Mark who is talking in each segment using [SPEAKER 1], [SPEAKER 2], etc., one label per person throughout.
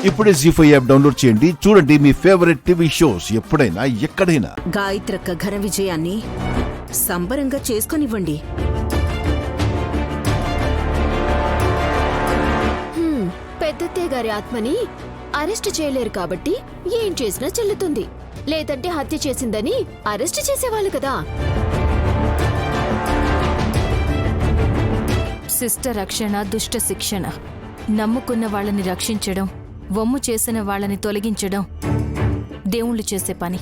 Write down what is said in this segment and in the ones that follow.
[SPEAKER 1] ఇప్పుడే జీ5 app download చేయండి. చూడండి మీ ఫేవరెట్ టీవీ షోస్ ఎప్పుడైనా ఎక్కడైనా.
[SPEAKER 2] గాయత్రక్క ఘన విజయాన్ని సంబరంగా చేసుకొనివ్వండి.
[SPEAKER 3] పెద్దత్తయ్య గారి ఆత్మని అరెస్ట్ చేయలేరు కాబట్టి ఏం చేసినా చెల్లుతుంది. లేదంటే హత్య చేసిందని అరెస్ట్ చేసేవాళ్ళు కదా.
[SPEAKER 4] శిష్ట రక్షణ, దుష్ట శిక్షణ. నమ్ముకున్న వాళ్ళని రక్షించడం, వమ్ము చేసిన వాళ్ళని తొలగించడం దేవుళ్ళు చేసే పని.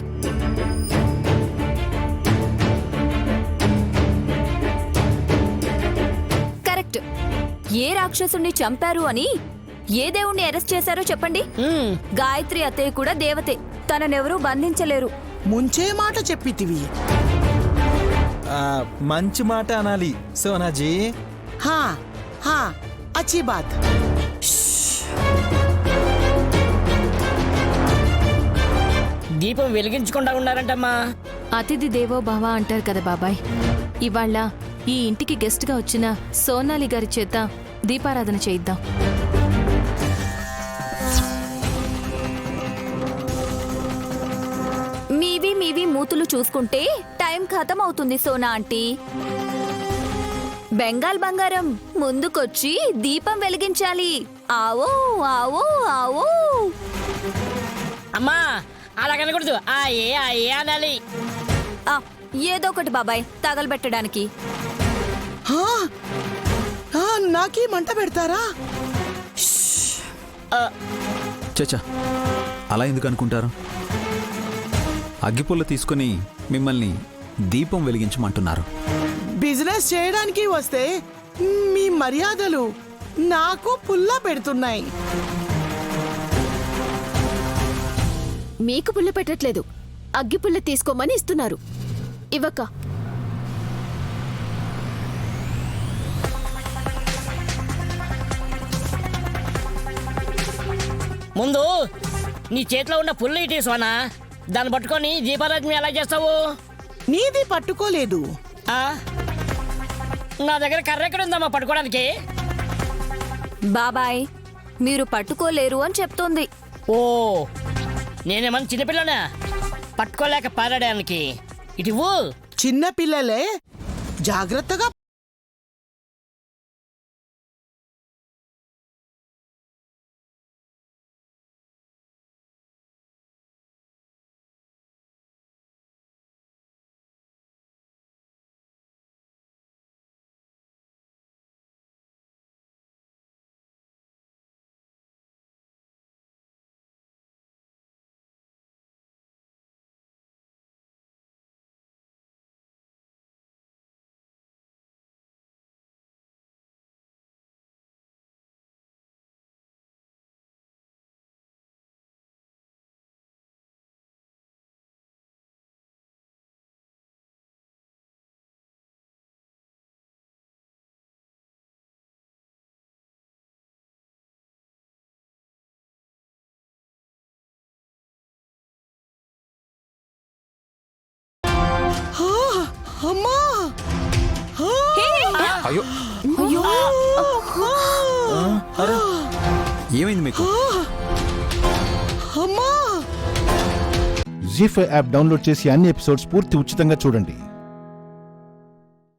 [SPEAKER 5] కరెక్ట్. ఏ రాక్షసుణ్ణి చంపారు అని ఏ దేవుణ్ణి అరెస్ట్ చేశారో చెప్పండి. గాయత్రి అత్తయ్య కూడా దేవతే, తననెవరూ బంధించలేరు.
[SPEAKER 6] ముంచే మాట చెప్పితివి.
[SPEAKER 7] మంచి మాట అనాలి సోనాజీ.
[SPEAKER 6] హా హా అచ్చి బాత్.
[SPEAKER 8] దీపం వెలిగించకుండా ఉన్నారంటమ్మా.
[SPEAKER 4] అతిథి దేవో భవ అంటారు కదా బాబాయ్. ఇవాళ ఈ ఇంటికి గెస్ట్ గా వచ్చిన సోనాలి గారి చేత దీపారాధన చేయిద్దాం.
[SPEAKER 5] మీవి మూతులు చూసుకుంటే టైం ఖతం అవుతుంది సోనా ఆంటీ. బెంగాల్ బంగారం ముందుకొచ్చి దీపం వెలిగించాలి. ఆవో ఆవో ఆవో.
[SPEAKER 8] అమ్మా అలాగనకూడదు, ఏ అనాలి.
[SPEAKER 5] ఏదో ఒకటి బాబాయ్ తగలబెట్టడానికి.
[SPEAKER 6] నాకీ మంట పెడతారా?
[SPEAKER 9] చచ్చా, అలా ఎందుకు అనుకుంటారు? అగ్గిపుల్ల తీసుకుని మిమ్మల్ని దీపం వెలిగించమంటున్నారు.
[SPEAKER 6] బిజినెస్ చేయడానికి వస్తే మీ మర్యాదలు నాకు పుల్ల పెడుతున్నాయి.
[SPEAKER 3] మీకు పుల్ల పెట్టట్లేదు, అగ్గి పుల్ల తీసుకోమని ఇస్తున్నారు. ఇవ్వక
[SPEAKER 8] ముందు నీ చేతిలో ఉన్న పుల్ల ఇటీ సోనా. దాన్ని పట్టుకొని దీపారాధన ఎలా చేస్తావు?
[SPEAKER 6] నీది పట్టుకోలేదు.
[SPEAKER 8] నా దగ్గర కర్ర ఎక్కడ ఉందమ్మా పట్టుకోవడానికి?
[SPEAKER 5] బాబాయ్ మీరు పట్టుకోలేరు అని చెప్తోంది.
[SPEAKER 8] ఓ, నేనేమన్నా చిన్నపిల్లనా పట్టుకోలేక పారాడానికి? ఇటువు.
[SPEAKER 6] చిన్న పిల్లలే, జాగ్రత్తగా. అమ్మా,
[SPEAKER 9] అయ్యో, ఏమైంది మీకు?
[SPEAKER 1] జీ5 యాప్ డౌన్లోడ్ చేసి అన్ని ఎపిసోడ్స్ పూర్తి ఉచితంగా చూడండి.